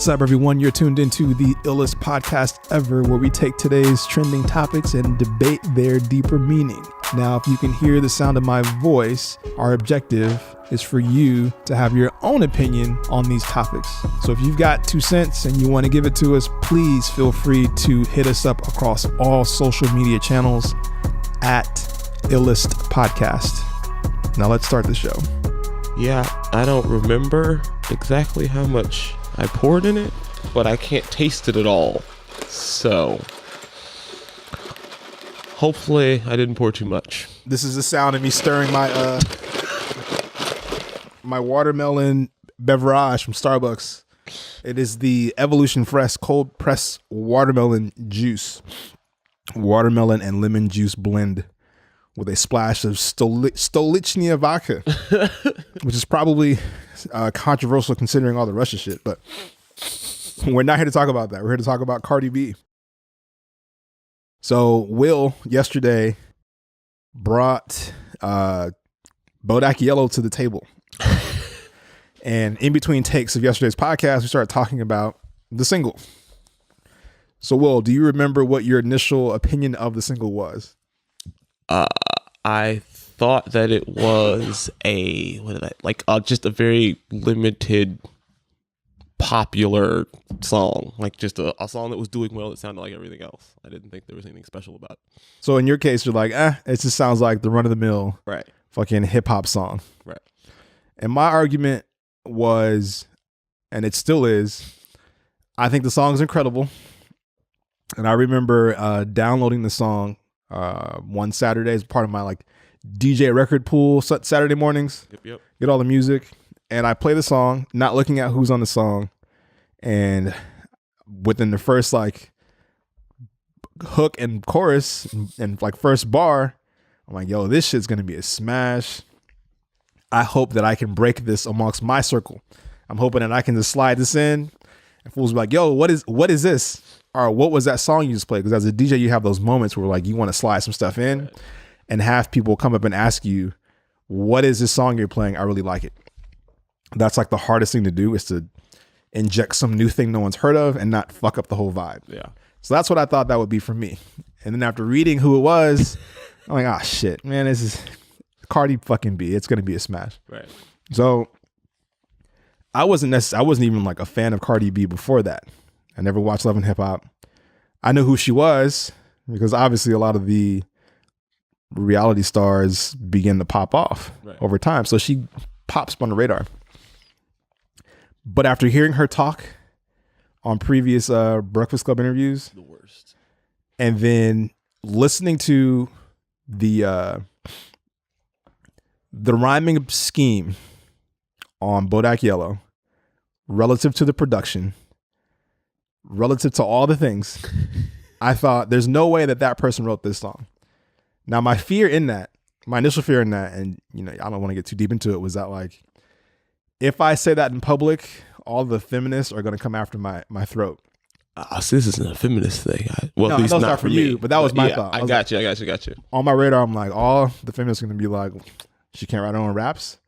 What's up, everyone? You're tuned into the illest podcast ever, where we take today's trending topics and debate their deeper meaning. Now, if you can hear the sound of my voice, our objective is for you to have your own opinion on these topics. So if you've got 2 cents and you want to give it to us, please feel free to hit us up across all social media channels at Illest Podcast. Now let's start the show. Yeah, I don't remember exactly how much I poured in it, but I can't taste it at all. So hopefully I didn't pour too much. This is the sound of me stirring my my watermelon beverage from Starbucks. It is the Evolution Fresh cold press watermelon juice. Watermelon and lemon juice blend with a splash of Stolichnia vodka, which is probably controversial considering all the Russia shit, but we're not here to talk about that. We're here to talk about Cardi B. So Will yesterday brought Bodak Yellow to the table. And in between takes of yesterday's podcast, we started talking about the single. So Will, do you remember what your initial opinion of the single was? I thought that it was just a very limited popular song, like just a song that was doing well that sounded like everything else. I didn't think there was anything special about it. So in your case, you're like, it just sounds like the run-of-the-mill right fucking hip-hop song. Right. And my argument was, and it still is, I think the song is incredible. And I remember downloading the song one Saturday as part of my DJ record pool Saturday mornings. Yep. Get all the music. And I play the song, not looking at who's on the song. And within the first hook and chorus and first bar, I'm like, yo, this shit's going to be a smash. I hope that I can break this amongst my circle. I'm hoping that I can just slide this in and fools be like, yo, what is this? Or what was that song you just played? Because as a DJ, you have those moments where you want to slide some stuff in and have people come up and ask you, what is this song you're playing? I really like it. That's the hardest thing to do, is to inject some new thing no one's heard of and not fuck up the whole vibe. Yeah. So that's what I thought that would be for me. And then after reading who it was, I'm like, ah, shit, man, this is Cardi fucking B. It's going to be a smash. Right. So I wasn't even a fan of Cardi B before that. I never watched Love and Hip Hop. I knew who she was because obviously a lot of the reality stars begin to pop off over time. So she pops on the radar. But after hearing her talk on previous Breakfast Club interviews, the worst, and then listening to the rhyming scheme on Bodak Yellow relative to the production, relative to all the things, I thought there's no way that person wrote this song. Now, my initial fear in that, and I don't want to get too deep into it, was that if I say that in public, all the feminists are going to come after my throat. So this isn't a feminist thing. No, at least not for you, but that was my thought. I got you. On my radar, I'm like, all the feminists are going to be like, she can't write her own raps.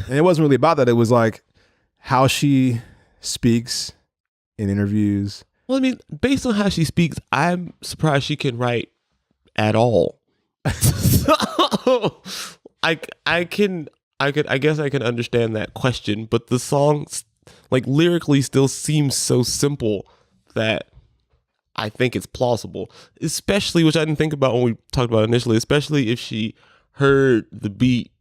And it wasn't really about that. It was how she speaks in interviews. Well, I mean, based on how she speaks, I'm surprised she can write at all. So, I guess I can understand that question, but the song lyrically still seems so simple that I think it's plausible, especially, which I didn't think about when we talked about it initially, especially if she heard the beat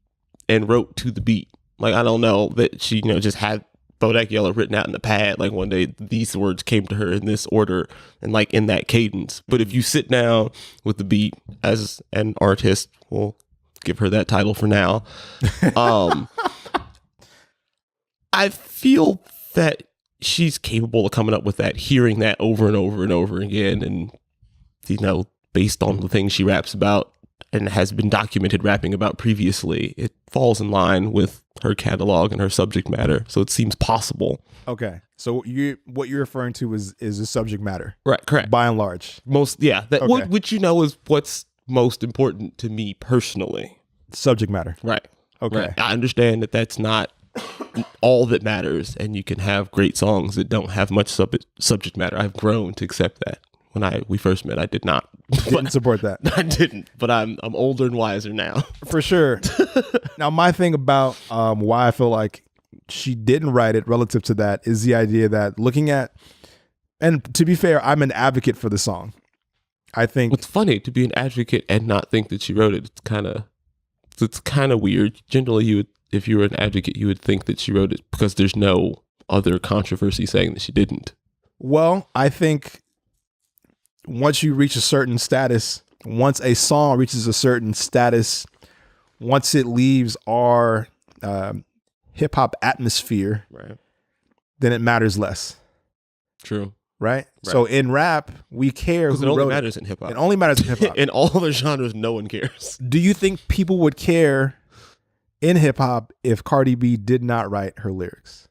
and wrote to the beat. I don't know that she, just had Bodak Yellow written out in the pad. One day these words came to her in this order and in that cadence. But if you sit down with the beat as an artist, we'll give her that title for now. I feel that she's capable of coming up with that, hearing that over and over and over again. And, based on the things she raps about and has been documented rapping about previously, it falls in line with her catalog and her subject matter. So it seems possible. Okay. So what you're referring to is the subject matter. Right. Correct. By and large. Okay. Which is what's most important to me personally. Subject matter. Right. Okay. Right. I understand that that's not all that matters, and you can have great songs that don't have much subject matter. I've grown to accept that. When we first met, I did not. Didn't support that. I didn't, but I'm older and wiser now. For sure. Now, my thing about why I feel like she didn't write it relative to that is the idea that looking at, and to be fair, I'm an advocate for the song. I think it's funny to be an advocate and not think that she wrote it. It's kind of weird. Generally, if you were an advocate, you would think that she wrote it because there's no other controversy saying that she didn't. Well, I think once you reach a certain status, once a song reaches a certain status, once it leaves our hip hop atmosphere, right, then it matters less. True. Right? So in rap, we care who it only wrote matters in hip hop. It only matters in hip hop. In all other genres, no one cares. Do you think people would care in hip hop if Cardi B did not write her lyrics?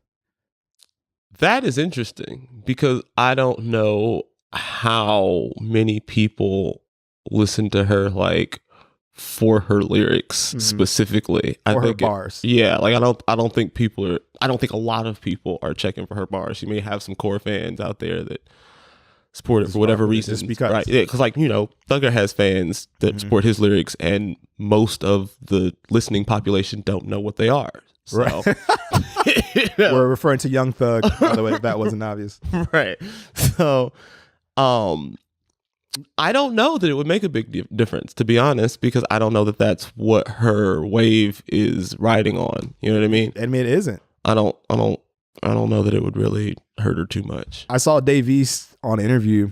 That is interesting because I don't know how many people listen to her like for her lyrics specifically. Or her bars. Yeah, like I don't think a lot of people are checking for her bars. She may have some core fans out there that support it for whatever reason. Just because. Right. Yeah, because like, Thugger has fans that support his lyrics and most of the listening population don't know what they are. So, right. We're referring to Young Thug, by the way, if that wasn't obvious. Right. So I don't know that it would make a big difference, to be honest, because I don't know that that's what her wave is riding on. You know what I mean? I mean, it isn't. I don't know that it would really hurt her too much. I saw Dave East on an interview,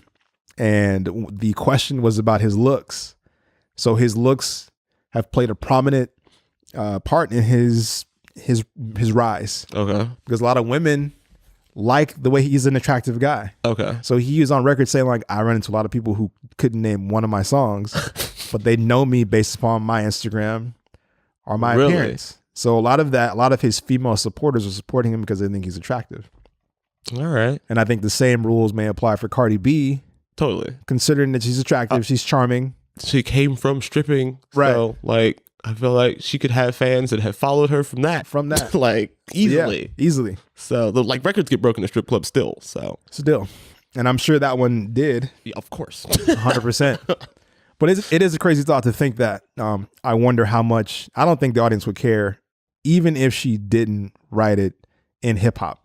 and the question was about his looks. So his looks have played a prominent part in his rise. Okay. Because a lot of women like the way he's an attractive guy. Okay. So he was on record saying, like, I run into a lot of people who couldn't name one of my songs, but they know me based upon my Instagram or my appearance. So a lot of his female supporters are supporting him because they think he's attractive. All right. And I think the same rules may apply for Cardi B. Totally. Considering that she's attractive, she's charming. She came from stripping. Right. So, like, I feel like she could have fans that have followed her from that. Like, easily. Yeah, easily. So, records get broken in strip clubs still. Still. And I'm sure that one did. Yeah, of course. 100%. But it is a crazy thought to think that. I wonder how much, I don't think the audience would care, even if she didn't write it in hip hop.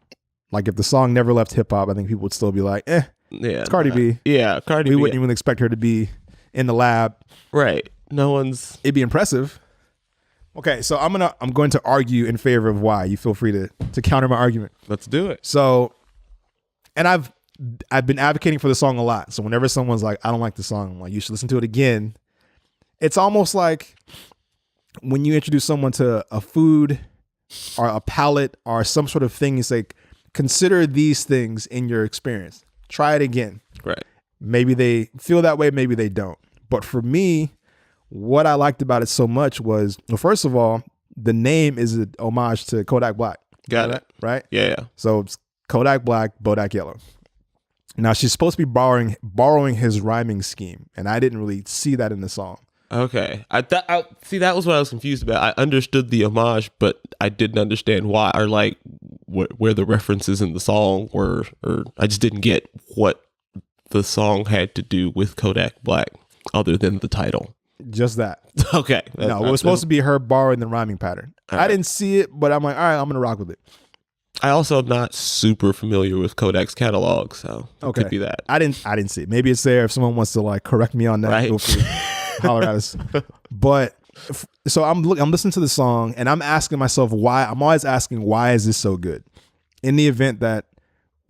Like, if the song never left hip hop, I think people would still be like, yeah, it's Cardi B. Yeah, Cardi B. We wouldn't even expect her to be in the lab. Right. It'd be impressive. Okay, so I'm going to argue in favor of why. You feel free to counter my argument. Let's do it. So, and I've been advocating for the song a lot. So whenever someone's like, I don't like the song, I'm like, you should listen to it again. It's almost like when you introduce someone to a food or a palate or some sort of thing, you say, consider these things in your experience. Try it again. Right. Maybe they feel that way, maybe they don't. But for me, what I liked about it so much was, well, first of all, the name is an homage to Kodak Black. Got it. Right? Yeah. So it's Kodak Black, Bodak Yellow. Now she's supposed to be borrowing his rhyming scheme, and I didn't really see that in the song. Okay. See, that was what I was confused about. I understood the homage, but I didn't understand why, or like where the references in the song were, or I just didn't get what the song had to do with Kodak Black other than the title. Just that. Okay. No, it was supposed to be her borrowing the rhyming pattern. I didn't see it, but I'm like, all right, I'm going to rock with it. I also am not super familiar with Kodak's catalog, so it could be that. I didn't see it. Maybe it's there if someone wants to like correct me on that. Right. Feel free. Holler at us. But so I'm listening to the song and I'm asking myself why. I'm always asking, why is this so good? In the event that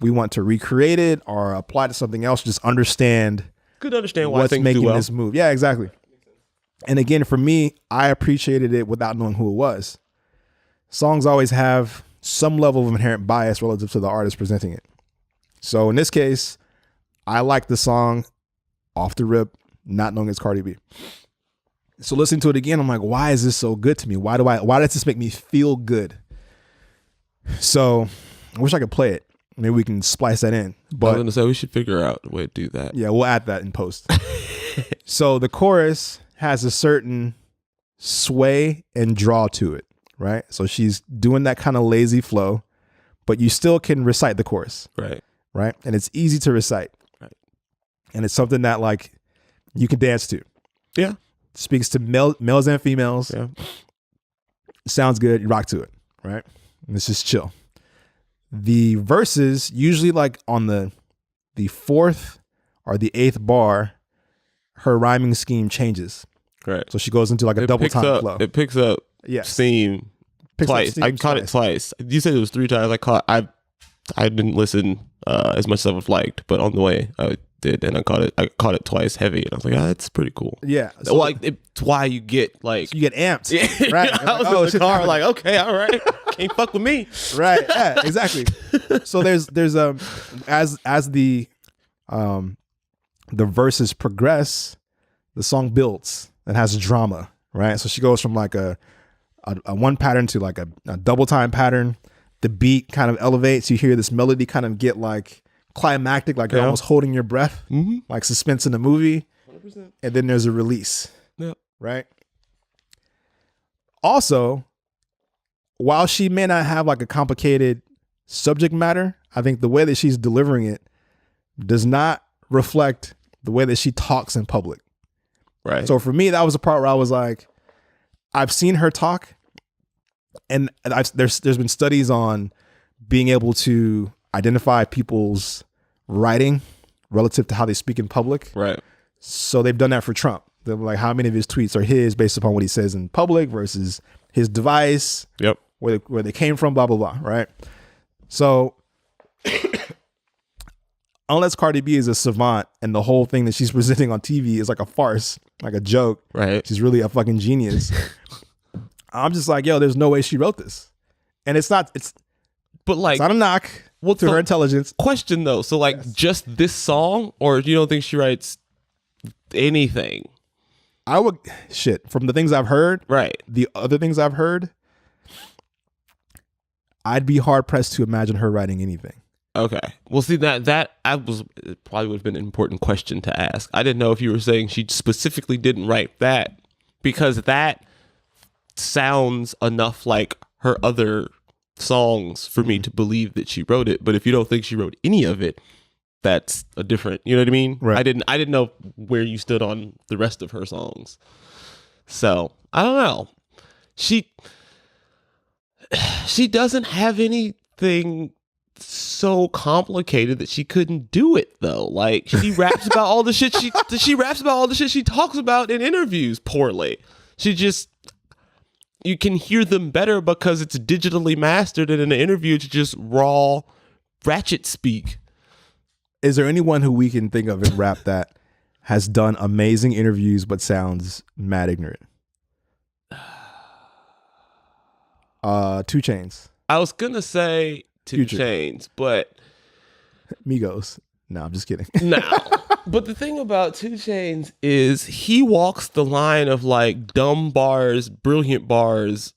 we want to recreate it or apply to something else, just understand why what's things making do well. this move. Yeah, exactly. And again, for me, I appreciated it without knowing who it was. Songs always have some level of inherent bias relative to the artist presenting it. So in this case, I like the song off the rip, not knowing it's Cardi B. So listening to it again, I'm like, why is this so good to me? Why does this make me feel good? So I wish I could play it. Maybe we can splice that in. But I was going to say, we should figure out a way to do that. Yeah, we'll add that in post. So the chorus has a certain sway and draw to it. right? So she's doing that kind of lazy flow, but you still can recite the chorus, right? And it's easy to recite, right? And it's something that like you can dance to. Yeah, speaks to males and females. Yeah, sounds good. You rock to it, right? And it's just chill. The verses usually like on the fourth or the eighth bar, her rhyming scheme changes. right. So she goes into like a double time flow. It picks up Yes. steam twice. I caught it twice. You said it was 3 times. I didn't listen as much as I would have liked, but on the way I did, and I caught it twice heavy, and I was like, that's pretty cool. Yeah. So like it's why you get like you get amped. Yeah. Right. I was in the car like, okay, all right, can't fuck with me. Right. Yeah, exactly. So there's as the verses progress, the song builds and has drama, right? So she goes from like a one pattern to like a double time pattern. The beat kind of elevates. You hear this melody kind of get like climactic, like you're almost holding your breath, like suspense in a movie. 100%. And then there's a release, right? Also, while she may not have like a complicated subject matter, I think the way that she's delivering it does not reflect the way that she talks in public. Right. So for me, that was the part where I was like, I've seen her talk, and there's been studies on being able to identify people's writing relative to how they speak in public. Right. So they've done that for Trump. They're like, how many of his tweets are his based upon what he says in public versus his device, yep, where they came from, blah, blah, blah, right? So unless Cardi B is a savant and the whole thing that she's presenting on TV is like a farce, like a joke, right? She's really a fucking genius. I'm just like, yo, there's no way she wrote this. And it's not a knock to her intelligence. Question though, so like just this song, or you don't think she writes anything? I would, from the things I've heard, right? The other things I've heard, I'd be hard pressed to imagine her writing anything. Okay. Well, see, it probably would have been an important question to ask. I didn't know if you were saying she specifically didn't write that, because that sounds enough like her other songs for me to believe that she wrote it. But if you don't think she wrote any of it, that's a different, you know what I mean? Right. I didn't know where you stood on the rest of her songs. So I don't know. She doesn't have anything so complicated that she couldn't do it though. Like she raps about all the shit she talks about in interviews poorly. You can hear them better because it's digitally mastered, and in an interview it's just raw ratchet speak. Is there anyone who we can think of in rap that has done amazing interviews but sounds mad ignorant? 2 Chainz. I was gonna say 2 Chainz, but Migos. No, I'm just kidding. No. But the thing about 2 Chainz is he walks the line of like dumb bars, brilliant bars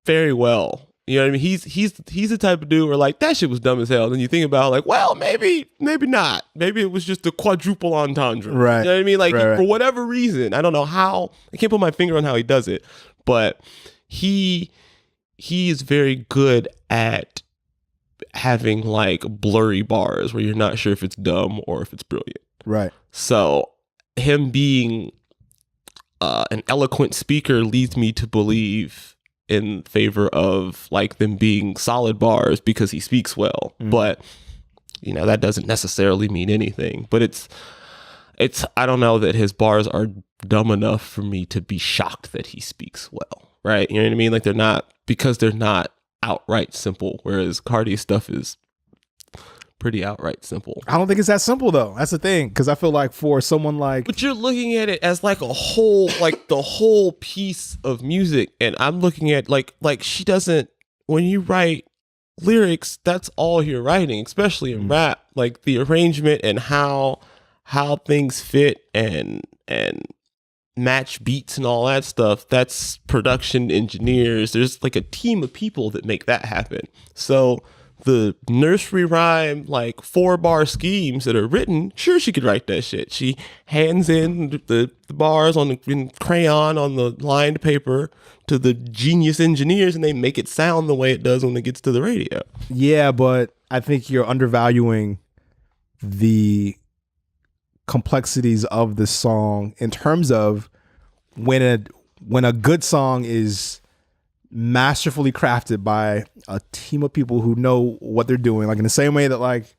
very well. You know what I mean? He's the type of dude where like that shit was dumb as hell. Then you think about like, well, maybe not. Maybe it was just a quadruple entendre. Right. You know what I mean? Like right. For whatever reason, I don't know how. I can't put my finger on how he does it, but he is very good at having like blurry bars where you're not sure if it's dumb or if it's brilliant. Right. So him being an eloquent speaker leads me to believe in favor of like them being solid bars because he speaks well. Mm-hmm. But you know, that doesn't necessarily mean anything. But it's I don't know that his bars are dumb enough for me to be shocked that he speaks well. Right? You know what I mean? Like they're not outright simple, whereas Cardi's stuff is pretty outright simple. I don't think it's that simple though. That's the thing, because I feel like for someone like, but you're looking at it as like a whole, like the whole piece of music, and I'm looking at like she doesn't. When you write lyrics, that's all you're writing, especially in rap. Like the arrangement and how things fit and match beats and all that stuff, that's production engineers. There's like a team of people that make that happen. So the nursery rhyme, like 4-bar schemes that are written, sure, she could write that shit. She hands in the bars in crayon on the lined paper to the genius engineers, and they make it sound the way it does when it gets to the radio. Yeah, but I think you're undervaluing the complexities of the song in terms of when a good song is masterfully crafted by a team of people who know what they're doing, like in the same way that like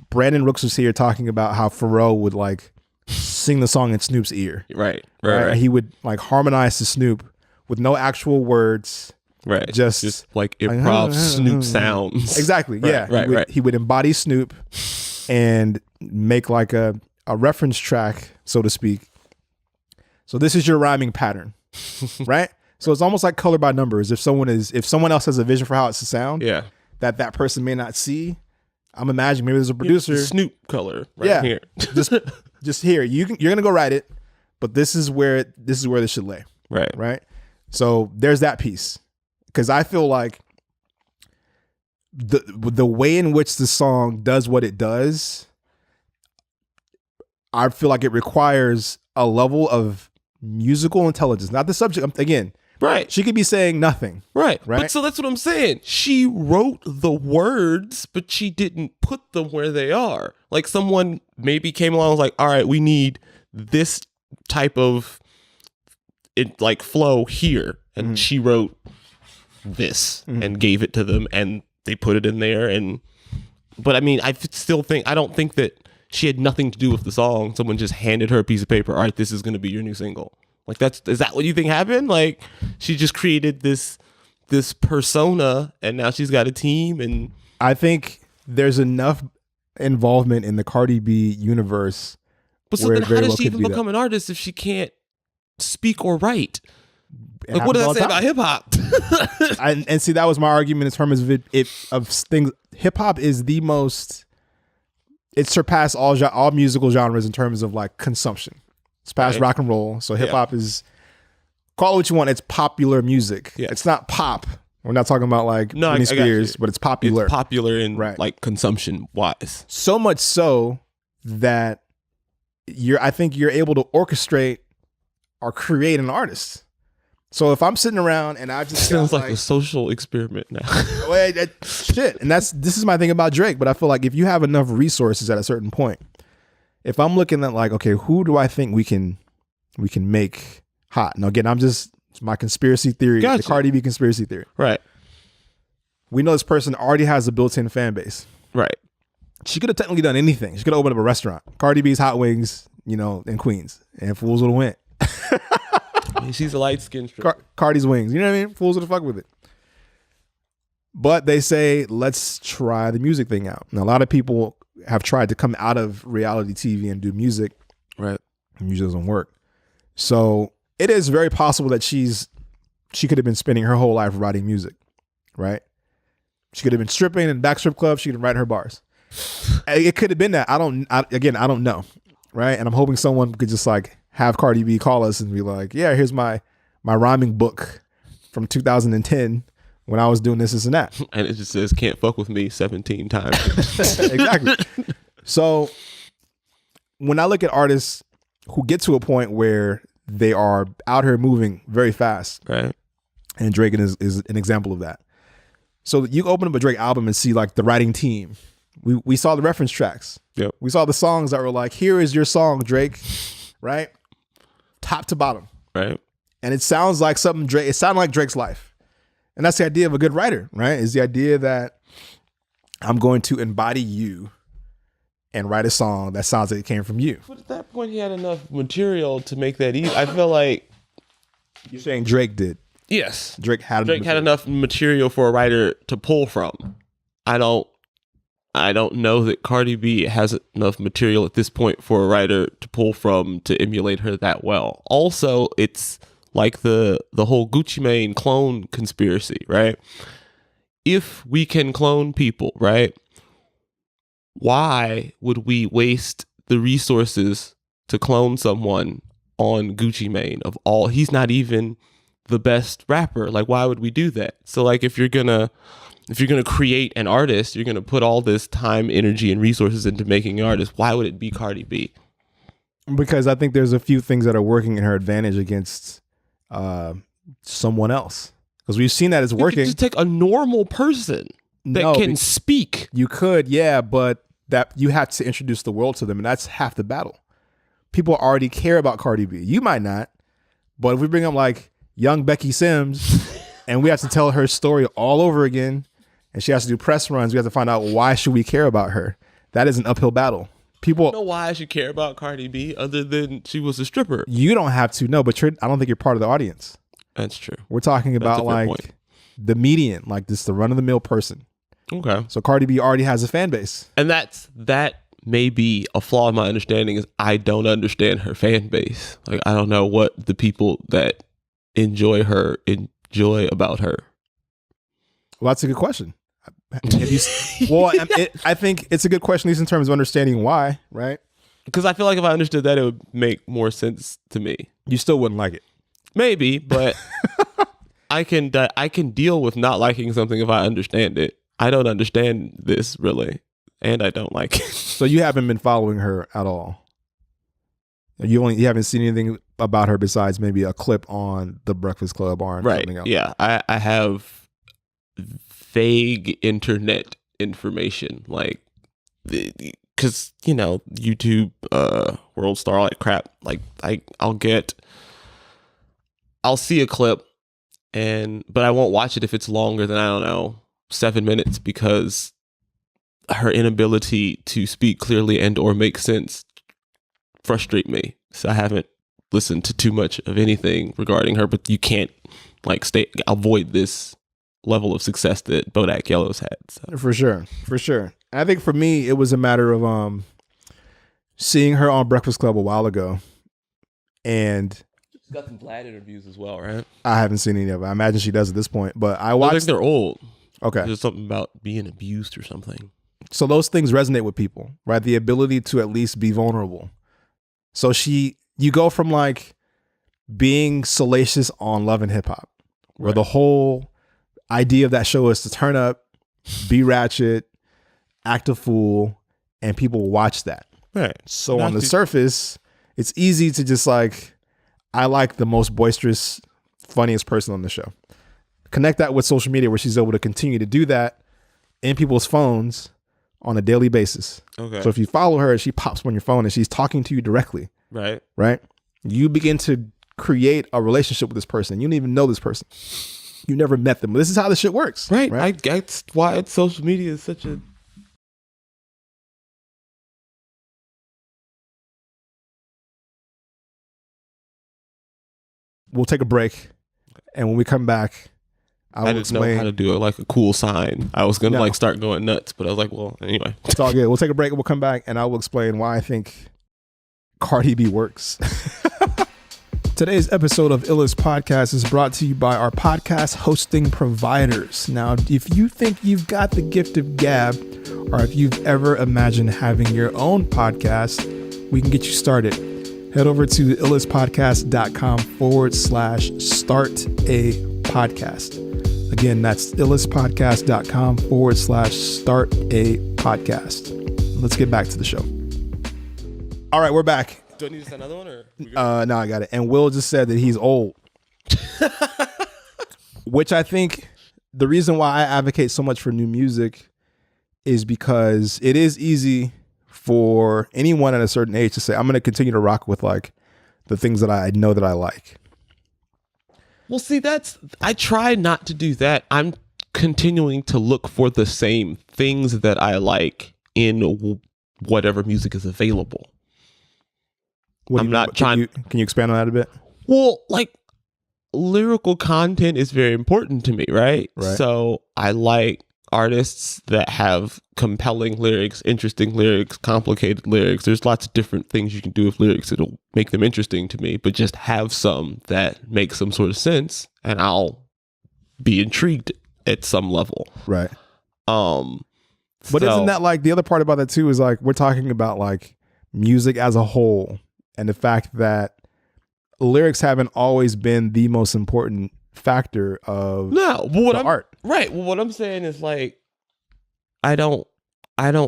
Brandon Rooks was here talking about how Pharrell would like sing the song in Snoop's ear, Right. He would like harmonize to Snoop with no actual words, Right. just like improv Snoop sounds. Exactly. Yeah. He would embody Snoop and make like a reference track, so to speak. So this is your rhyming pattern, right? So it's almost like color by numbers. If someone else has a vision for how it's to sound, that person may not see. I'm imagining maybe there's a producer, the Snoop color, right here. just here. You're gonna go write it, but this is where this should lay. Right. So there's that piece, because I feel like the way in which the song does what it does, I feel like it requires a level of musical intelligence, not the subject. Again. Right. She could be saying nothing. Right. But so that's what I'm saying. She wrote the words, but she didn't put them where they are. Like someone maybe came along and was like, all right, we need this type of flow here. And she wrote this and gave it to them, and they put it in there. But I mean, I don't think that she had nothing to do with the song. Someone just handed her a piece of paper. All right, this is going to be your new single. Like is that what you think happened? Like she just created this persona, and now she's got a team. And I think there's enough involvement in the Cardi B universe. But so then how does she even become an artist if she can't speak or write? Like what does that say about hip hop? and see, that was my argument in terms of things. Hip hop is the most. It surpassed all musical genres in terms of like consumption. It's past rock and roll. So hip hop is, call it what you want. It's popular music. Yeah. It's not pop. We're not talking about like Britney Spears, but it's popular. It's popular in like consumption wise. So much so that I think you're able to orchestrate or create an artist. So if I'm sitting around and I just sounds like a social experiment now. Shit. And this is my thing about Drake. But I feel like if you have enough resources at a certain point, if I'm looking at like, okay, who do I think we can make hot? Now again, it's my conspiracy theory, the Cardi B conspiracy theory. Right. We know this person already has a built-in fan base. Right. She could have technically done anything. She could have opened up a restaurant. Cardi B's Hot Wings, in Queens. And fools would have went. She's a light-skinned Cardi's Wings. You know what I mean? Fools would have fucked with it. But they say, let's try the music thing out. Now, a lot of people have tried to come out of reality TV and do music. Right. Music doesn't work. So it is very possible that she could have been spending her whole life writing music. Right. She could have been stripping in back strip clubs. She could have written her bars. It could have been that. I don't know. Right. And I'm hoping someone could just like have Cardi B call us and be like, yeah, here's my rhyming book from 2010. When I was doing this and that. And it just says, can't fuck with me 17 times. Exactly. So when I look at artists who get to a point where they are out here moving very fast. Right. And Drake is an example of that. So you open up a Drake album and see like the writing team. We saw the reference tracks. Yep. We saw the songs that were like, here is your song, Drake. Right? Top to bottom. Right. And it sounds like it sounded like Drake's life. And that's the idea of a good writer, right? Is the idea that I'm going to embody you and write a song that sounds like it came from you. But at that point, he had enough material to make that easy. I feel like... You're saying Drake did? Yes. Drake had enough material for a writer to pull from. I don't know that Cardi B has enough material at this point for a writer to pull from to emulate her that well. Also, it's... like the whole Gucci Mane clone conspiracy, right? If we can clone people, right? Why would we waste the resources to clone someone on Gucci Mane he's not even the best rapper. Like, why would we do that? So like, if you're gonna If you're going to create an artist, you're going to put all this time, energy, and resources into making an artist. Why would it be Cardi B? Because I think there's a few things that are working in her advantage against someone else. Because we've seen that it's working. You could just take a normal person that can speak. You could, yeah, but that you have to introduce the world to them, and that's half the battle. People already care about Cardi B. You might not, but if we bring up like young Becky Sims and we have to tell her story all over again, and she has to do press runs, we have to find out why should we care about her. That is an uphill battle. People I don't know why I should care about Cardi B other than she was a stripper. I don't have to know, but I don't think you're part of the audience. That's true. We're talking about like point. The median, like this, the run of the mill person. Okay. So Cardi B already has a fan base. And that may be a flaw in my understanding is I don't understand her fan base. Like I don't know what the people that enjoy her enjoy about her. Well, that's a good question. I think it's a good question, at least in terms of understanding why, right? Because I feel like if I understood that, it would make more sense to me. You still wouldn't like it. Maybe, but I can deal with not liking something if I understand it. I don't understand this really, and I don't like it. So you haven't been following her at all? You haven't seen anything about her besides maybe a clip on The Breakfast Club or something else? Yeah, I have vague internet information, like because YouTube, World Star, all that crap. Like I'll see a clip, but I won't watch it if it's longer than, I don't know, 7 minutes, because her inability to speak clearly and or make sense frustrate me. So I haven't listened to too much of anything regarding her, but you can't avoid this level of success that Bodak Yellow's had. So. For sure. I think for me, it was a matter of seeing her on Breakfast Club a while ago, and she's got some Vlad interviews as well, right? I haven't seen any of it. I imagine she does at this point, but I watched. I think they're old. Okay, there's something about being abused or something. So those things resonate with people, right? The ability to at least be vulnerable. So you go from like being salacious on Love and Hip Hop, where the whole idea of that show is to turn up, be ratchet, act a fool, and people watch that. Right. So on the surface, it's easy to just like, I like the most boisterous, funniest person on the show. Connect that with social media, where she's able to continue to do that in people's phones on a daily basis. Okay. So if you follow her, she pops up on your phone and she's talking to you directly. Right. Right. You begin to create a relationship with this person. You don't even know this person. You never met them. This is how this shit works. Right. That's why social media is such a... We'll take a break. And when we come back, I didn't know how to do it, like a cool sign. I was going to start going nuts, but I was like, well, anyway. It's all good. We'll take a break and we'll come back and I will explain why I think Cardi B works. Today's episode of Illest Podcast is brought to you by our podcast hosting providers. Now, if you think you've got the gift of gab, or if you've ever imagined having your own podcast, we can get you started. Head over to illestpodcast.com/start a podcast. Again, that's illestpodcast.com/start a podcast. Let's get back to the show. All right, we're back. Do I need to say another one? Or no, I got it. And Will just said that he's old. Which I think the reason why I advocate so much for new music is because it is easy for anyone at a certain age to say, I'm going to continue to rock with like the things that I know that I like. Well, see, I try not to do that. I'm continuing to look for the same things that I like in whatever music is available. I'm not trying. Can you expand on that a bit? Well, like lyrical content is very important to me, right? So I like artists that have compelling lyrics, interesting lyrics, complicated lyrics. There's lots of different things you can do with lyrics that'll make them interesting to me, but just have some that make some sort of sense and I'll be intrigued at some level. Right. But isn't that like the other part about that too is like we're talking about like music as a whole and the fact that lyrics haven't always been the most important factor of art. Right. Well, what I'm saying is like, I don't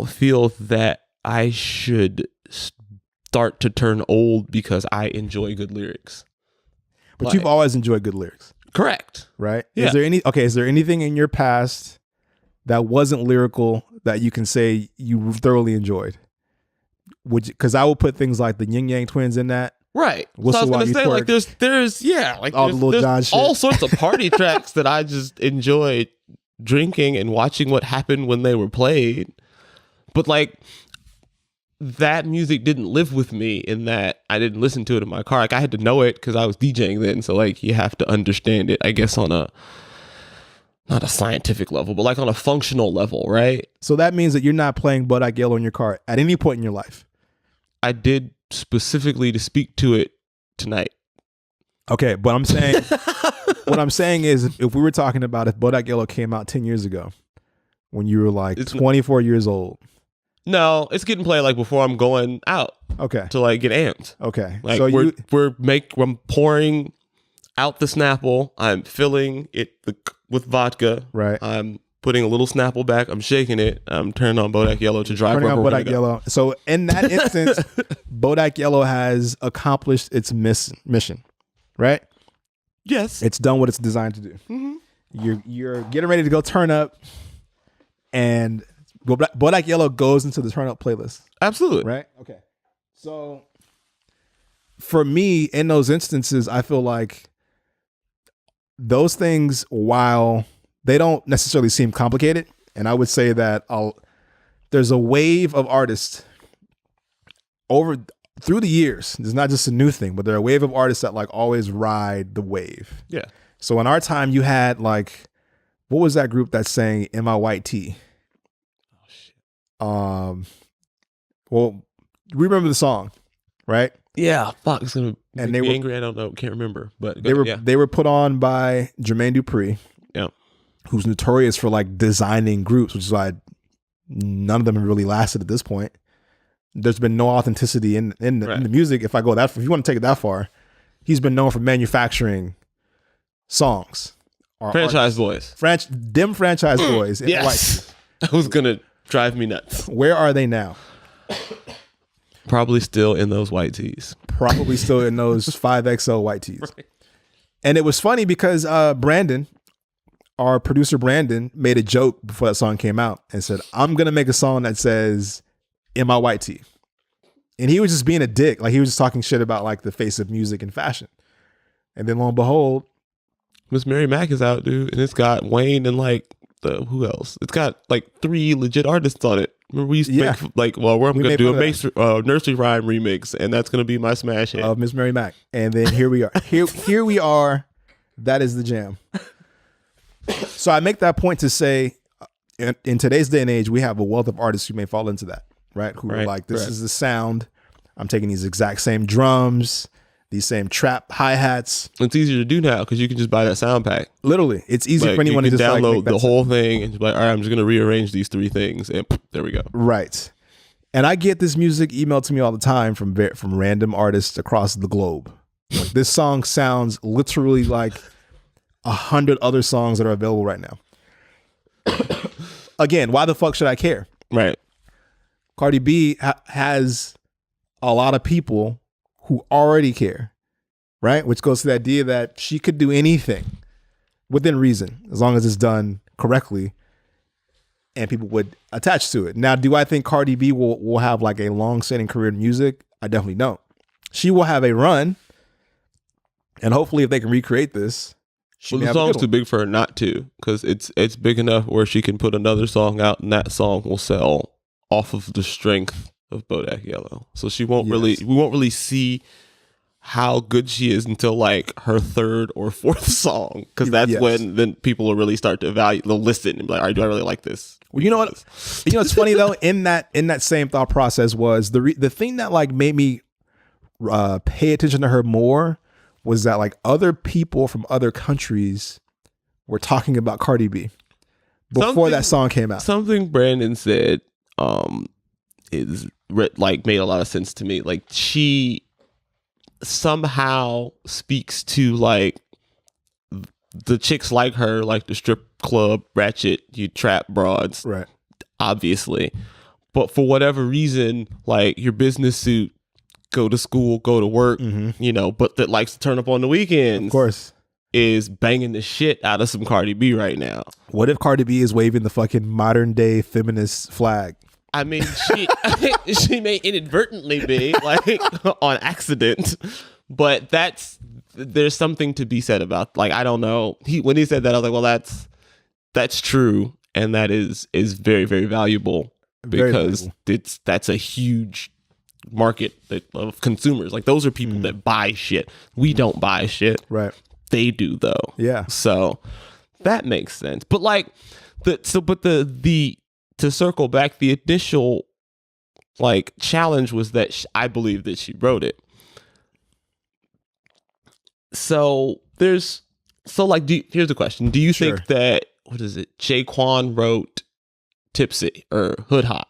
feel that I should start to turn old because I enjoy good lyrics. But like, you've always enjoyed good lyrics. Correct. Right? Yeah. Is there anything in your past that wasn't lyrical that you can say you thoroughly enjoyed? Because I will put things like the Yin Yang Twins in that. Right. So I was gonna say, like, there's all the Lil Jon shit. All sorts of party tracks that I just enjoyed drinking and watching what happened when they were played. But like, that music didn't live with me in that I didn't listen to it in my car. Like, I had to know it because I was DJing then. So like, you have to understand it, I guess, on a not a scientific level, but like on a functional level, right? So that means that you're not playing Bodak Yellow in your car at any point in your life. I did specifically to speak to it tonight. Okay, but I'm saying, what I'm saying is, if we were talking about if Bodak Yellow came out 10 years ago, when you were like 24 years old. No, it's getting played like before I'm going out. Okay. To like get amped. Okay. Like so I'm pouring out the Snapple. I'm filling it with vodka. Right. I'm putting a little Snapple back. I'm shaking it. I'm turning on Bodak Yellow to drive. Turning on Bodak Yellow. So in that instance, Bodak Yellow has accomplished its mission, right? Yes. It's done what it's designed to do. Mm-hmm. You're getting ready to go turn up, and Bodak Yellow goes into the turn up playlist. Absolutely. Right? Okay. So for me, in those instances, I feel like those things, while they don't necessarily seem complicated, and I would say that there's a wave of artists through the years. It's not just a new thing, but there are a wave of artists that like always ride the wave. Yeah. So in our time, you had like, what was that group that sang "In My White Tee"? Oh shit. Well, remember the song, right? Yeah. Fuck. It's gonna and they were angry. I don't know. Can't remember. But they were put on by Jermaine Dupri. Yeah. Who's notorious for like designing groups, which is why none of them have really lasted at this point. There's been no authenticity in the music. If you want to take it that far, he's been known for manufacturing songs. Franchise boys. Them franchise boys. Yes. That was going to drive me nuts. Where are they now? Probably still in those white tees. Probably still in those 5XL white tees. Right. And it was funny because Brandon, our producer Brandon, made a joke before that song came out and said, I'm going to make a song that says "In My White Tee." And he was just being a dick. Like, he was just talking shit about like the face of music and fashion. And then lo and behold, Miss Mary Mac is out, dude. And it's got Wayne and like who else? It's got like 3 legit artists on it. Remember we used to make like, well, we're going to do a nursery rhyme remix, and that's going to be my smash hit of Miss Mary Mac. And then here we are. Here we are. That is the jam. So I make that point to say, in today's day and age, we have a wealth of artists who may fall into that, right? Who are like, this is the sound. I'm taking these exact same drums, these same trap hi-hats. It's easier to do now because you can just buy that sound pack. Literally, it's easy for anyone to just download the whole thing and just be like, all right, I'm just going to rearrange these 3 things, and there we go. Right. And I get this music emailed to me all the time from random artists across the globe. Like, this song sounds literally like 100 other songs that are available right now. Again, why the fuck should I care? Right. Cardi B has a lot of people who already care, right? Which goes to the idea that she could do anything within reason, as long as it's done correctly and people would attach to it. Now, do I think Cardi B will have like a long-standing career in music? I definitely don't. She will have a run, and hopefully if they can recreate this, the song's too big for her not to, because it's big enough where she can put another song out and that song will sell off of the strength of Bodak Yellow. So we won't really see how good she is until like her 3rd or 4th song, because that's when then people will really start to they'll listen and be like, all right, do I really like this? Well, you know what? You know, it's funny though. In that same thought process was the thing that like made me pay attention to her more was that like other people from other countries were talking about Cardi B before that song came out. Something Brandon said is like made a lot of sense to me. Like, she somehow speaks to like the chicks like her, like the strip club ratchet, you trap broads, Right. obviously. But for whatever reason, like your business suit, go to school, go to work, you know, but that likes to turn up on the weekends. Of course. Is banging the shit out of some Cardi B right now. What if Cardi B is waving the fucking modern day feminist flag? I mean, she may inadvertently be, like, on accident, but there's something to be said about, like, I don't know. When he said that, I was like, well, that's true, and that is very, very valuable, because that's a huge market of consumers. Like, those are people that buy shit. We don't buy shit. Right. They do, though. Yeah. So that makes sense. But like to circle back, the initial like challenge was that I believe that she wrote it. So here's the question. Do you think that, what is it? Jaquan wrote Tipsy or Hood Hop?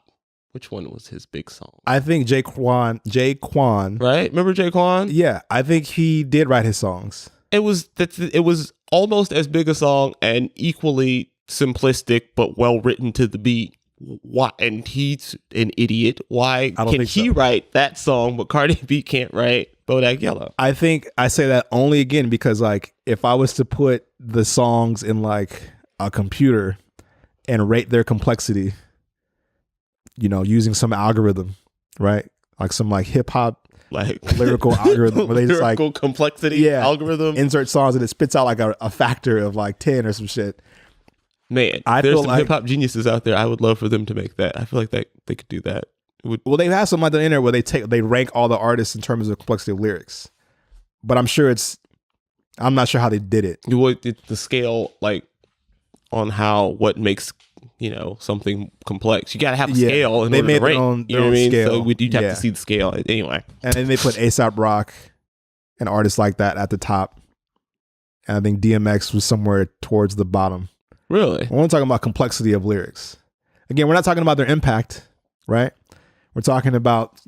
Which one was his big song? I think Jaquan. Right? Remember Jaquan? Yeah. I think he did write his songs. It was almost as big a song and equally simplistic, but well written to the beat. Why? And he's an idiot. Why can he write that song, but Cardi B can't write Bodak Yellow? I think I say that only again because, like, if I was to put the songs in like a computer and rate their complexity, you know, using some algorithm, right? Like some like hip hop. Like lyrical algorithm where they just like complexity algorithm, insert songs and it spits out like a factor of like 10 or some shit. Man, there's some hip hop geniuses out there. I would love for them to make that. I feel like that they could do that. Well, they have some on the internet where they rank all the artists in terms of complexity of lyrics, but I'm not sure how they did it. The scale, like on what makes, you know, something complex. You got to have a scale in order to rank. You know what I mean? Scale. So you'd have to see the scale anyway. And then they put A$AP Rock and artists like that at the top. And I think DMX was somewhere towards the bottom. Really? We're only talking about complexity of lyrics. Again, we're not talking about their impact, right? We're talking about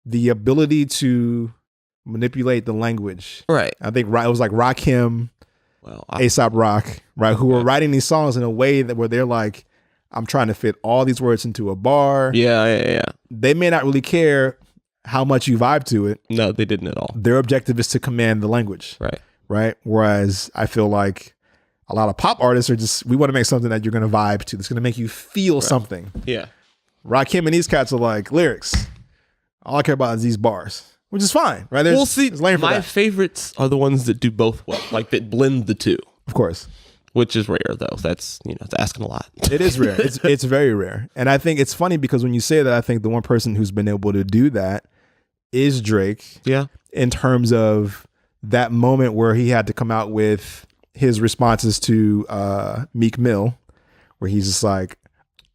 the ability to manipulate the language. Right. I think it was like Rakim, A$AP Rock, right? Who were writing these songs in a way where they're like, I'm trying to fit all these words into a bar. Yeah. They may not really care how much you vibe to it. No, they didn't at all. Their objective is to command the language. Right. Whereas I feel like a lot of pop artists are we want to make something that you're going to vibe to. That's going to make you feel something. Yeah. Rakim and these cats are like, lyrics. All I care about is these bars. Which is fine, right? My favorites are the ones that do both well, like that blend the two. Of course. Which is rare, though. That's, you know, it's asking a lot. It is rare. It's very rare. And I think it's funny because when you say that, I think the one person who's been able to do that is Drake. Yeah. In terms of that moment where he had to come out with his responses to Meek Mill, where he's just like,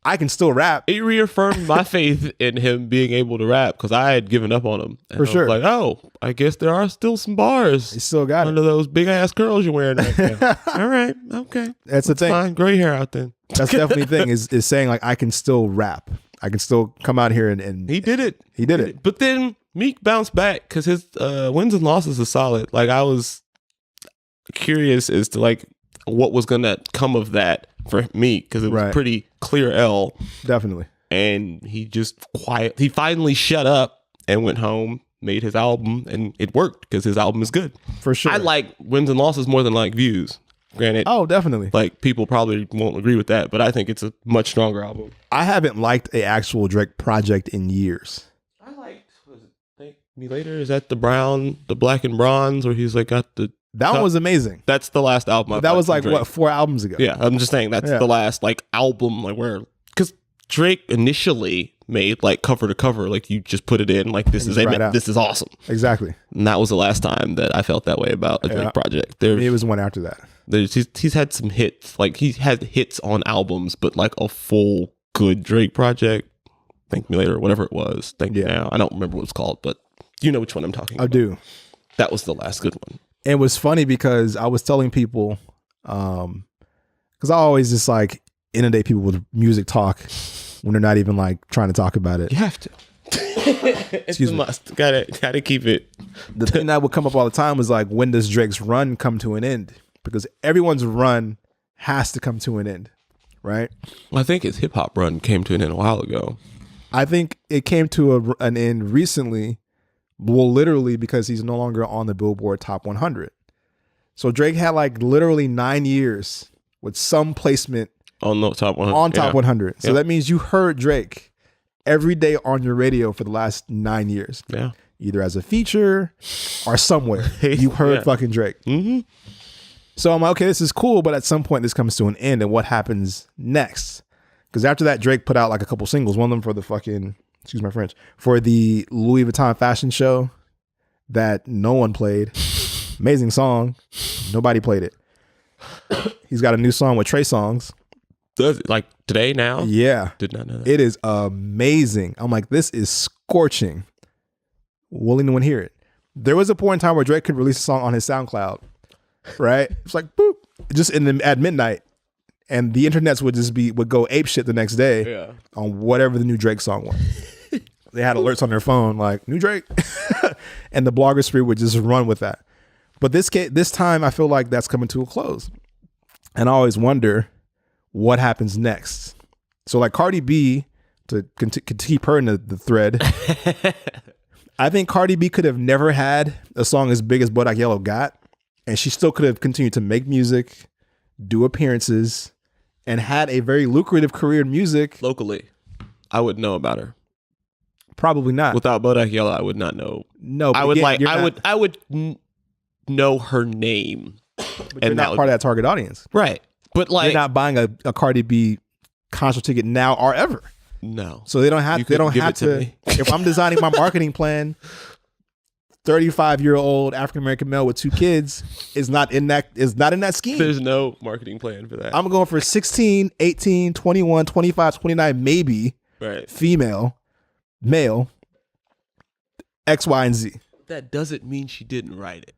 I can still rap. It reaffirmed my faith in him being able to rap because I had given up on him. And For sure. I was like, oh, I guess there are still some bars. He still got under those big ass curls you're wearing right now. All right, okay. That's the thing. Fine, gray hair out then. That's definitely the thing is saying like I can still rap. I can still come out here and he did it. He did it. But then Meek bounced back because his wins and losses are solid. Like I was curious as to like what was gonna come of that for me because it was pretty clear L. Definitely. And he just he finally shut up and went home, made his album, and it worked because his album is good. For sure. I like wins and losses more than like views. Granted. Oh, definitely. Like people probably won't agree with that, but I think it's a much stronger album. I haven't liked an actual Drake project in years. I liked, Thank Me Later. Is that the black and bronze where he's like got the That one was amazing. That's the last album. That was like what 4 albums ago. Yeah, I'm just saying that's the last like album like where because Drake initially made like cover to cover like you just put it in like this is awesome. Exactly. And that was the last time that I felt that way about a Drake project. It was one after that. He's had some hits like he's had hits on albums, but like a full good Drake project. Thank Me Later, whatever it was. Thank You Now. I don't remember what it's called, but you know which one I'm talking about. I do. That was the last good one. And it was funny because I was telling people, because I always just like inundate people with music talk when they're not even like trying to talk about it. You have to. It's a must. Gotta keep it. The thing that would come up all the time was like, when does Drake's run come to an end? because everyone's run has to come to an end, right? I think his hip hop run came to an end a while ago. I think it came to an end recently, well, literally because he's no longer on the Billboard Top 100. So Drake had like literally 9 years with some placement on the Top 100. On Top 100. So that means you heard Drake every day on your radio for the last 9 years. Yeah. Either as a feature or somewhere. You heard fucking Drake. Mm-hmm. So I'm like, okay, this is cool, but at some point this comes to an end, and what happens next? Because after that, Drake put out like a couple singles, one of them for the fucking, excuse my French, for the Louis Vuitton fashion show that no one played. Amazing song. Nobody played it. He's got a new song with Trey Songz. Does it, like today now? Yeah. Did not know that. It is amazing. I'm like, this is scorching. Will anyone hear it? There was a point in time where Drake could release a song on his SoundCloud, right? It's like, boop, just at midnight. And the internets would go ape shit the next day on whatever the new Drake song was. They had alerts on their phone like, new Drake. And the blogger spree would just run with that. But this time I feel like that's coming to a close. And I always wonder what happens next. So like Cardi B, to keep her in the thread, I think Cardi B could have never had a song as big as Bodak Yellow got. And she still could have continued to make music, do appearances, and had a very lucrative career in music. Locally, I would know about her. Probably not. Without Bodak Yellow, I would not know. No, I would I would know her name. But you're not part of that target audience. Right. But like, you're not buying a Cardi B concert ticket now or ever. No. So they don't have to if I'm designing my marketing plan, 35-year-old African-American male with 2 kids is not in that scheme. There's no marketing plan for that. I'm going for 16, 18, 21, 25, 29, maybe. Right. Female, male, X, Y, and Z. That doesn't mean she didn't write it.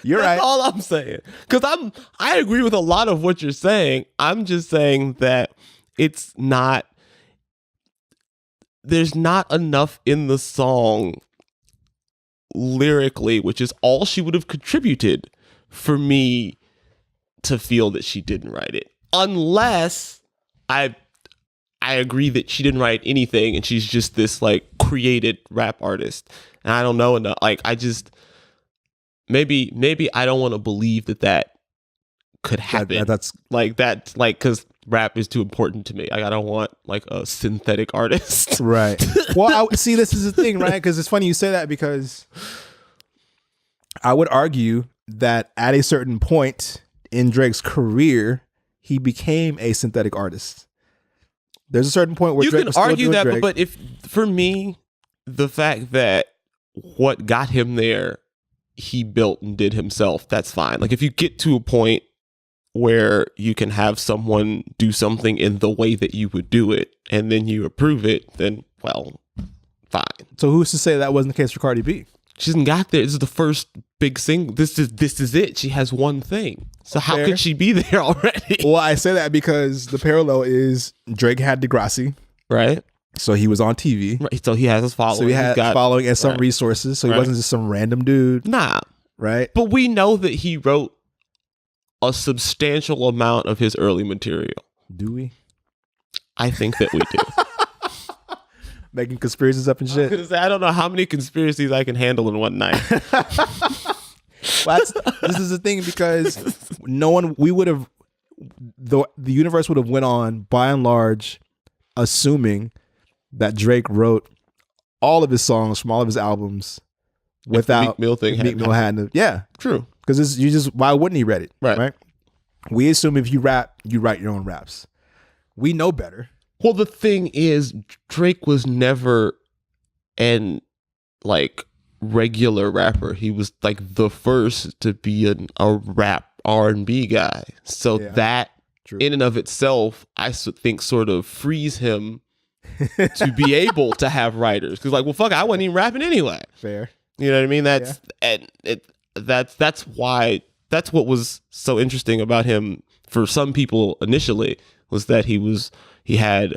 You're That's right. all I'm saying. Because I agree with a lot of what you're saying. I'm just saying that there's not enough in the song lyrically, which is all she would have contributed, for me to feel that she didn't write it. Unless I agree that she didn't write anything and she's just this like created rap artist. And I don't know enough. Like, I just maybe I don't want to believe that could happen. That's like that, like, because rap is too important to me. Like, I don't want like a synthetic artist. Right. Well, see, this is the thing, right? Because it's funny you say that, because I would argue that at a certain point in Drake's career, he became a synthetic artist. There's a certain point where you Drake can argue that, Drake. But if for me, the fact that what got him there, he built and did himself, that's fine. Like, if you get to a point where you can have someone do something in the way that you would do it and then you approve it, then, well, fine. So who's to say that wasn't the case for Cardi B? She hasn't got there. This is the first big single. This is it. She has one thing. So how could she be there already? Well, I say that because the parallel is Drake had Degrassi. Right. So he was on TV. Right. So he has his following. So he had following and some resources. So he wasn't just some random dude. Nah. Right. But we know that he wrote a substantial amount of his early material. Do we? I think that we do. Making conspiracies up and shit. I don't know how many conspiracies I can handle in one night. Well, this is the thing, because the universe would have went on by and large assuming that Drake wrote all of his songs from all of his albums without Meek Mill hadn't. Yeah, true. Because why wouldn't he read it? Right. We assume if you rap, you write your own raps. We know better. Well, the thing is, Drake was never an like regular rapper. He was like the first to be a rap R&B guy. So that True. In and of itself, I think sort of frees him to be able to have writers. Because like, well, fuck, I wasn't even rapping anyway. Fair. You know what I mean? That's why, that's what was so interesting about him for some people initially, was that he had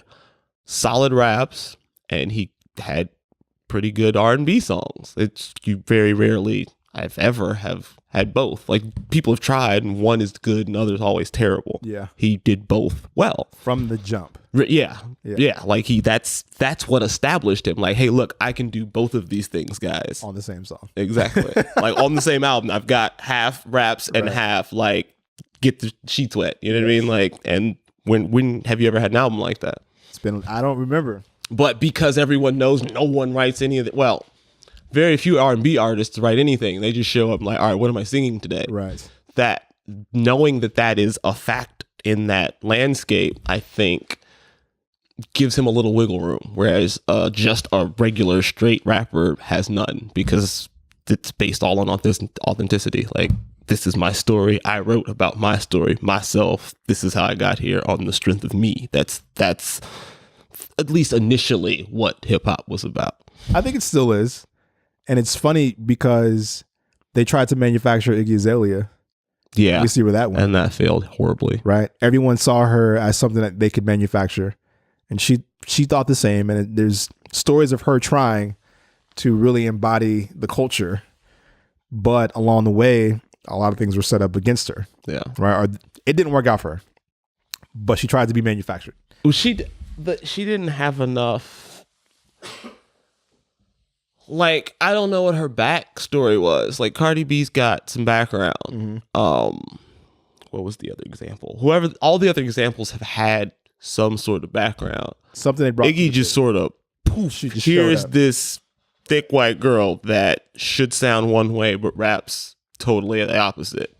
solid raps and he had pretty good R&B songs. It's you very rarely I've ever have had both. Like people have tried and one is good and others always terrible. Yeah. He did both well. From the jump. Yeah. Like that's what established him. Like, hey, look, I can do both of these things, guys. On the same song. Exactly. Like on the same album, I've got half raps and half like get the sheets wet. You know what I mean? Like, and when have you ever had an album like that? It's been, I don't remember. But because everyone knows no one writes any of it, well, very few R&B artists write anything. They just show up like, all right, what am I singing today? Right. That knowing that is a fact in that landscape, I think gives him a little wiggle room. Whereas just a regular straight rapper has none because it's based all on authenticity. Like, this is my story. I wrote about my story, myself. This is how I got here on the strength of me. That's at least initially what hip hop was about. I think it still is. And it's funny because they tried to manufacture Iggy Azalea. Yeah. We see where that went. And that failed horribly. Right. Everyone saw her as something that they could manufacture. And she thought the same. And there's stories of her trying to really embody the culture. But along the way, a lot of things were set up against her. Yeah. Right. Or it didn't work out for her. But she tried to be manufactured. Well, she didn't have enough. Like, I don't know what her backstory was. Like, Cardi B's got some background. Mm-hmm. What was the other example? All the other examples have had some sort of background. Something they brought. Iggy just sort of, poof, here's this thick white girl that should sound one way, but raps totally the opposite.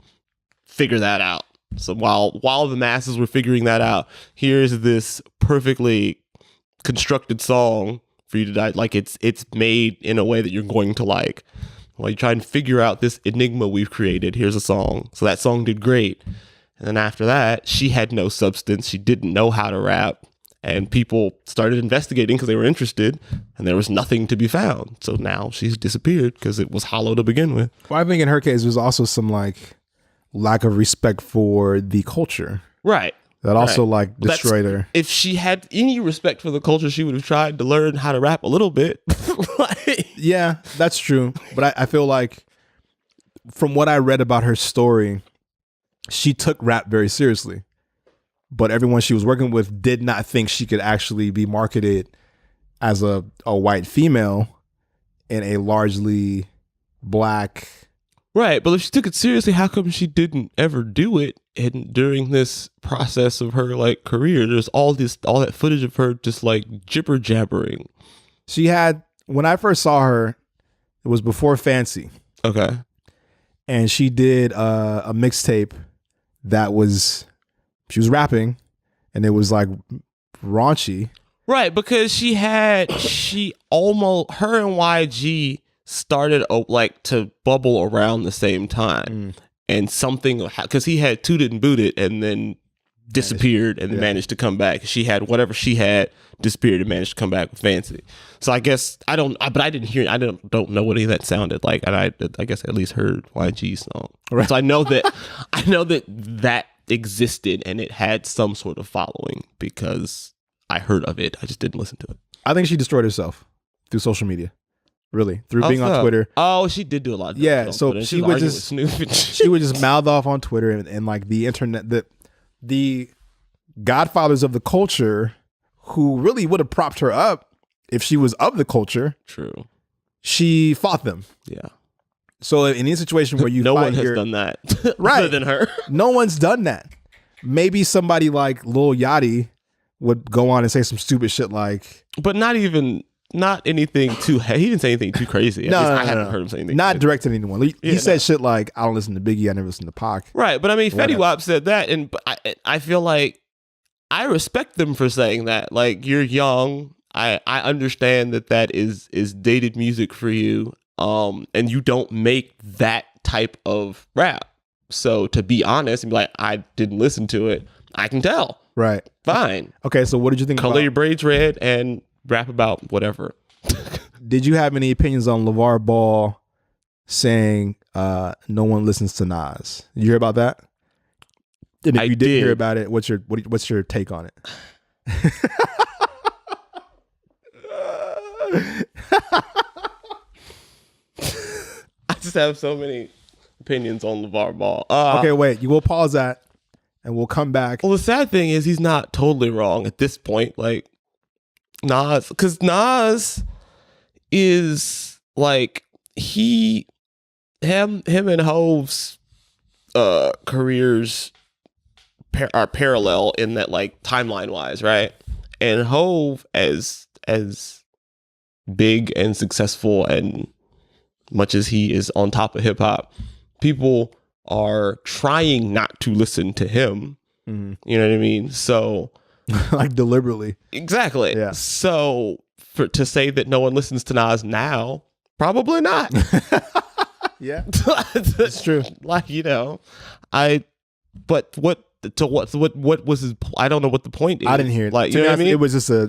Figure that out. So while the masses were figuring that out, here's this perfectly constructed song for you to like. It's made in a way that you're going to like. While you try and figure out this enigma we've created, here's a song. So that song did great. And then after that, she had no substance. She didn't know how to rap. And people started investigating because they were interested. And there was nothing to be found. So now she's disappeared because it was hollow to begin with. Well, I think in her case, there's also some like lack of respect for the culture. Right. That also like destroyed her. If she had any respect for the culture, she would have tried to learn how to rap a little bit. Yeah, that's true. But I feel like from what I read about her story, she took rap very seriously. But everyone she was working with did not think she could actually be marketed as a white female in a largely black. Right, but if she took it seriously, how come she didn't ever do it? And during this process of her like career, there's all that footage of her just like jibber jabbering. She had, when I first saw her, it was before Fancy. Okay. And she did a mixtape that was, she was rapping, and it was like raunchy. Right, because her and YG started like to bubble around the same time. And something, because he had Toot and Boot It and then disappeared and then managed to come back. She had whatever she had, disappeared and managed to come back with Fancy. So I guess I don't know what any of that sounded like. And I guess I at least heard YG's song. Right. So I know that existed and it had some sort of following because I heard of it. I just didn't listen to it. I think she destroyed herself through social media. Really, through being on Twitter. Oh, she did do a lot. Yeah, so she would just mouth off on Twitter and like the internet, the godfathers of the culture, who really would have propped her up if she was of the culture. True. She fought them. Yeah. So in any situation where you no one has done that, right? Other than her, no one's done that. Maybe somebody like Lil Yachty would go on and say some stupid shit like, but not anything too. He didn't say anything too crazy. I haven't heard him say anything. Not directed at anyone. He said shit like, "I don't listen to Biggie. I never listen to Pac." Right, but I mean, Fetty Wap said that, and I feel like I respect them for saying that. Like, you're young. I understand that is dated music for you, and you don't make that type of rap. So to be honest and be like, I didn't listen to it, I can tell. Right. Fine. Okay, so what did you think? Color your braids red and rap about whatever. Did you have any opinions on LeVar Ball saying no one listens to Nas? Did you hear about that? And if you did hear about it, what's your take on it? just have so many opinions on LeVar Ball. Okay, wait. You will pause that, and we'll come back. Well, the sad thing is he's not totally wrong at this point. Like Nas, because Nas is like him and Hov's careers are parallel in that, like, timeline wise, right? And Hov, as big and successful and much as he is on top of hip hop, people are trying not to listen to him. You know what I mean? So like deliberately. Exactly. Yeah. So to say that no one listens to Nas now, probably not. Yeah. It's true. Like, you know, but what was his, I don't know what the point is. I didn't hear it. Like, you know what I mean? It was just a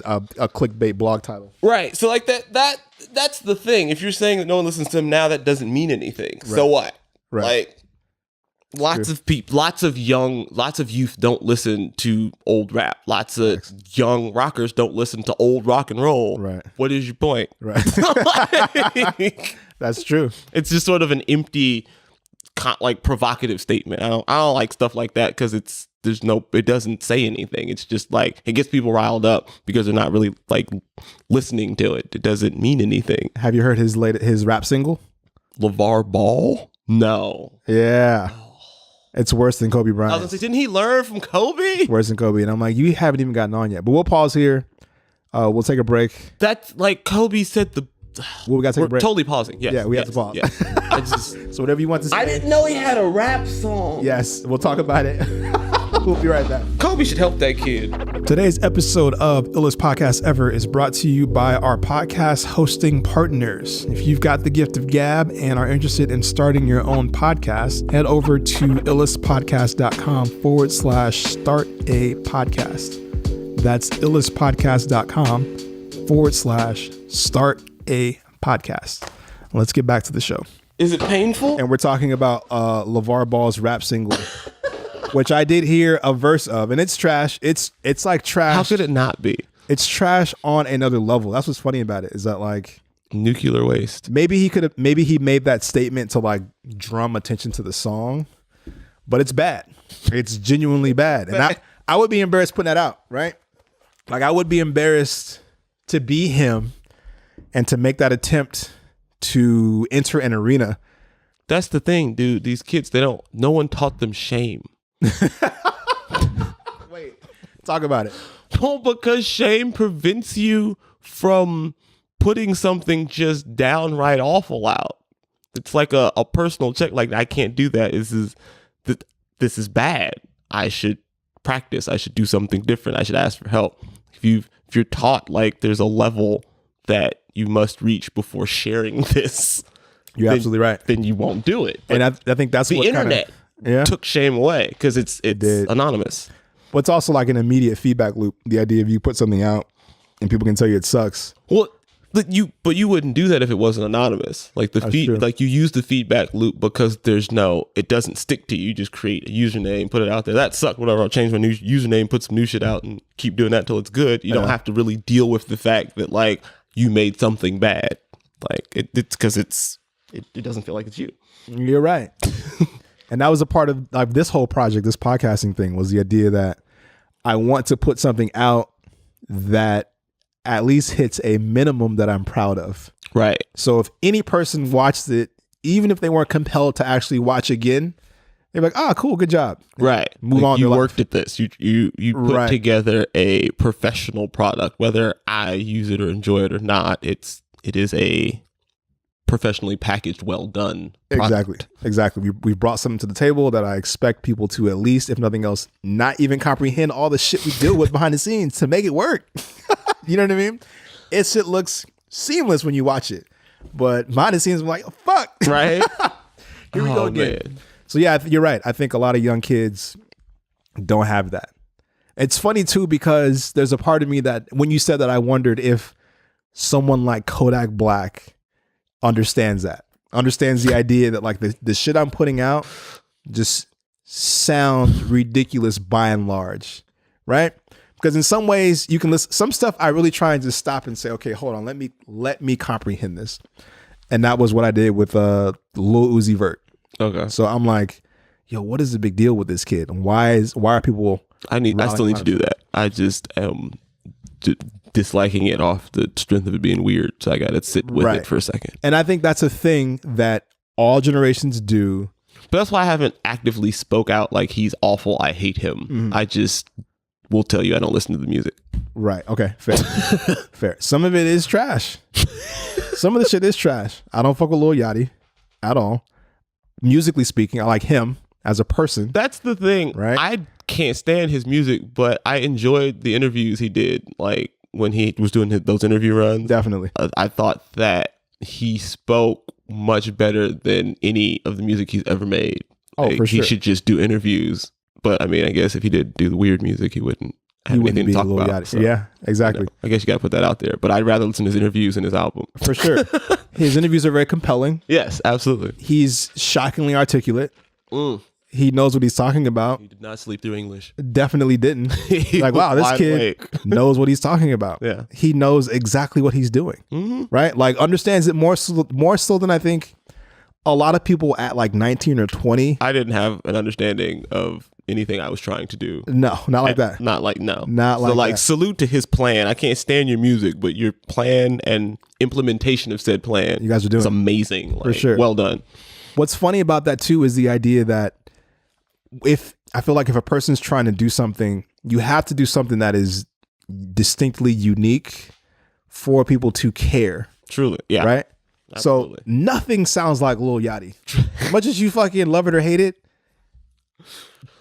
clickbait blog title. Right. So like that's the thing. If you're saying that no one listens to him now, that doesn't mean anything. Right. So what? Right. Like, lots of people, lots of youth don't listen to old rap. Lots of young rockers don't listen to old rock and roll. Right. What is your point? Right. That's true. It's just sort of an empty, like, provocative statement. I don't like stuff like that because it doesn't say anything. It's just like, it gets people riled up because they're not really, like, listening to it. It doesn't mean anything. Have you heard his rap single? LeVar Ball? No. Yeah. It's worse than Kobe Bryant. I was gonna say, didn't he learn from Kobe? Worse than Kobe. And I'm like, you haven't even gotten on yet. But we'll pause here. We'll take a break. That's like Kobe said we gotta take a break. Totally pausing. Yes. Yeah, we have to pause. Yes. So whatever you want to say. I didn't know he had a rap song. Yes, we'll talk about it. We'll be right back. Kobe should help that kid. Today's episode of Illest Podcast Ever is brought to you by our podcast hosting partners. If you've got the gift of gab and are interested in starting your own podcast, head over to illestpodcast.com/start a podcast. That's illestpodcast.com/start a podcast. Let's get back to the show. Is it painful? And we're talking about LeVar Ball's rap single, which I did hear a verse of, and it's trash. It's like trash. How could it not be? It's trash on another level. That's what's funny about it, is that, like, nuclear waste. Maybe he made that statement to, like, drum attention to the song, but it's bad. It's genuinely bad. And I would be embarrassed putting that out, right? Like, I would be embarrassed to be him and to make that attempt to enter an arena. That's the thing, dude. These kids, no one taught them shame. Wait, talk about it. Well, because shame prevents you from putting something just downright awful out. It's like a personal check. Like, I can't do that. This is bad. I should practice. I should do something different. I should ask for help. If you're taught, like, there's a level that you must reach before sharing this, you're absolutely right. Then you won't do it. But and I think that's the what internet took shame away because it's anonymous. But it's also like an immediate feedback loop. The idea of you put something out and people can tell you it sucks. Well, but you wouldn't do that if it wasn't anonymous. Like like you use the feedback loop because it doesn't stick to you. You just create a username, put it out there. That sucked. Whatever. I'll change my new username, put some new shit out, and keep doing that till it's good. You don't have to really deal with the fact that, like, you made something bad. Like, it's because it doesn't feel like it's you. You're right. And that was a part of, like, this whole project, this podcasting thing, was the idea that I want to put something out that at least hits a minimum that I'm proud of. Right. So if any person watched it, even if they weren't compelled to actually watch again, they're like, "Ah, cool, good job." Right. Move on. You worked at this. You put together a professional product. Whether I use it or enjoy it or not, it is a professionally packaged, well done product. Exactly. We brought something to the table that I expect people to, at least, if nothing else, not even comprehend all the shit we deal with behind the scenes to make it work. You know what I mean? It looks seamless when you watch it, but behind the scenes, I'm like, oh, fuck. Right. Here we go again. Man. So yeah, you're right. I think a lot of young kids don't have that. It's funny too, because there's a part of me that when you said that, I wondered if someone like Kodak Black understands the idea that, like, the shit I'm putting out just sounds ridiculous by and large, right? Because in some ways you can listen, some stuff I really try and just stop and say, okay, hold on, let me comprehend this. And that was what I did with Lil Uzi Vert. Okay. So I'm like, yo, what is the big deal with this kid? And why are people? I still need to do that. I just am disliking it off the strength of it being weird. So I got to sit with it for a second. And I think that's a thing that all generations do. But that's why I haven't actively spoke out like he's awful, I hate him. I just will tell you I don't listen to the music. Right. Okay. Fair. Fair. Some of it is trash. Some of the shit is trash. I don't fuck with Lil Yachty at all. Musically speaking, I like him as a person. That's the thing. Right. I can't stand his music, but I enjoyed the interviews he did. Like when he was doing those interview runs. Definitely. I thought that he spoke much better than any of the music he's ever made. Oh, like, for sure. He should just do interviews. But I mean, I guess if he did do the weird music, he wouldn't have anything to talk about. So, yeah, exactly. I guess you got to put that out there. But I'd rather listen to his interviews and his album. For sure. His interviews are very compelling. Yes, absolutely. He's shockingly articulate. He knows what he's talking about. He did not sleep through English. Definitely didn't. Like, wow, this kid knows what he's talking about. Yeah. He knows exactly what he's doing. Right? Like, understands it more so than I think a lot of people at like 19 or 20. I didn't have an understanding of anything I was trying to do. No, not like that. Not like that. So like salute to his plan. I can't stand your music, but your plan and implementation of said plan, you guys are doing it's amazing. Like, for sure. Well done. What's funny about that too is the idea that if a person's trying to do something, you have to do something that is distinctly unique for people to care. Truly. Yeah. Right? Absolutely. So nothing sounds like Lil Yachty. As much as you fucking love it or hate it,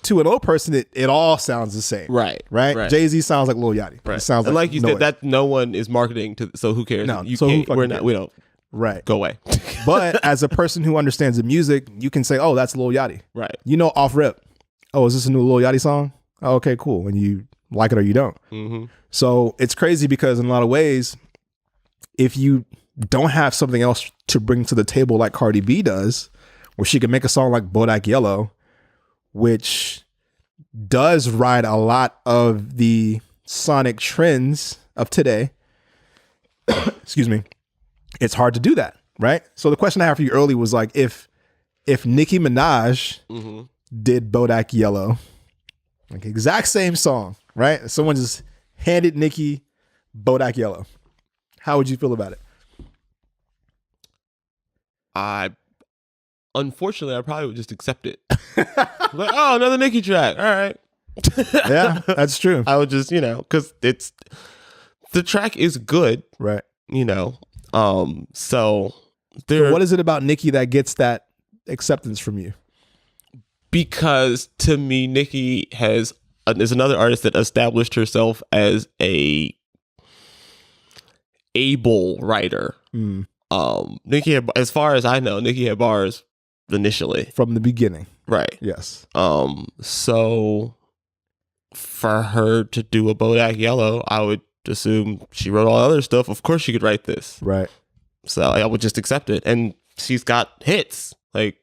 to an old person, it all sounds the same. Right. Jay-Z sounds like Lil Yachty. Right. It sounds and like you noise. said, that no one is marketing to, so who cares? No. You So can't, who we're fucking not, cares? we don't. Right. Go away. But as a person who understands the music, you can say, oh, that's Lil Yachty. Right. You know, off rip. Oh, is this a new Lil Yachty song? Oh, okay, cool. And you like it or you don't. So it's crazy because in a lot of ways, if you don't have something else to bring to the table like Cardi B does, where she can make a song like Bodak Yellow, which does ride a lot of the sonic trends of today, excuse me, it's hard to do that, right? So the question I have for you early was like, if Nicki Minaj did Bodak Yellow, like exact same song, right? Someone just handed Nicki Bodak Yellow. How would you feel about it? Unfortunately, I probably would just accept it. Like, oh, another Nicki track. All right. Yeah, that's true. I would just, because the track is good, Right. So what is it about Nicki that gets that acceptance from you? Because to me, Nicki is another artist that established herself as a able writer. Nicki had, as far as I know, Nicki had bars initially From the beginning. right. Yes. So for her to do a Bodak Yellow, I would assume she wrote all the other stuff. Of course she could write this. Right. So I would just accept it. And she's got hits. Like,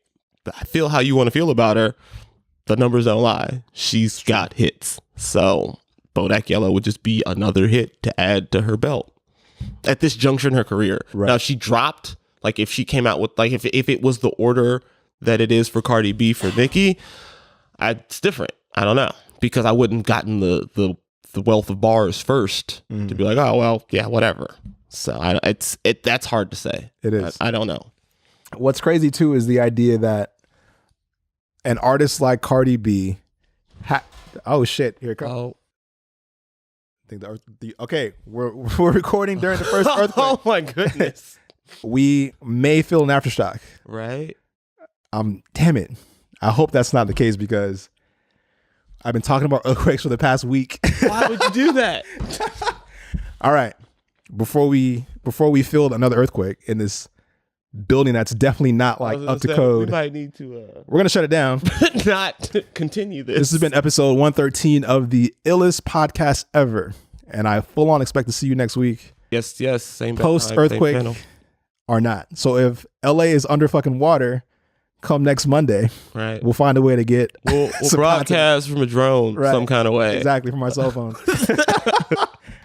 I feel how you want to feel about her. The numbers don't lie. She's got hits. So Bodak Yellow would just be another hit to add to her belt at this juncture in her career. Right. Now, if she dropped, like if she came out with, like if it was the order that it is for Cardi B for Nicki, it's different. I don't know. Because I wouldn't gotten the wealth of bars first to be like, oh, well, yeah, whatever. So that's hard to say. It is. I don't know. What's crazy too is the idea that an artist like Cardi B, oh shit, here it comes. Oh, I think okay, we're recording during the first earthquake. Oh my goodness. We may feel an aftershock. Right? Damn it. I hope that's not the case because I've been talking about earthquakes for the past week. Why would you do that? All right. Before we feel another earthquake in this building that's definitely not like up to code, we might need to we're gonna shut it down. not continue this. This has been episode 113 of the illest podcast ever, and I full on expect to see you next week. Yes, same Post earthquake or not. So if LA is under fucking water, come next Monday, right? We'll find a way to get we'll broadcast from a drone some kind of way, exactly, from our cell phones.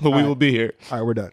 But we will be here. All right, we're done.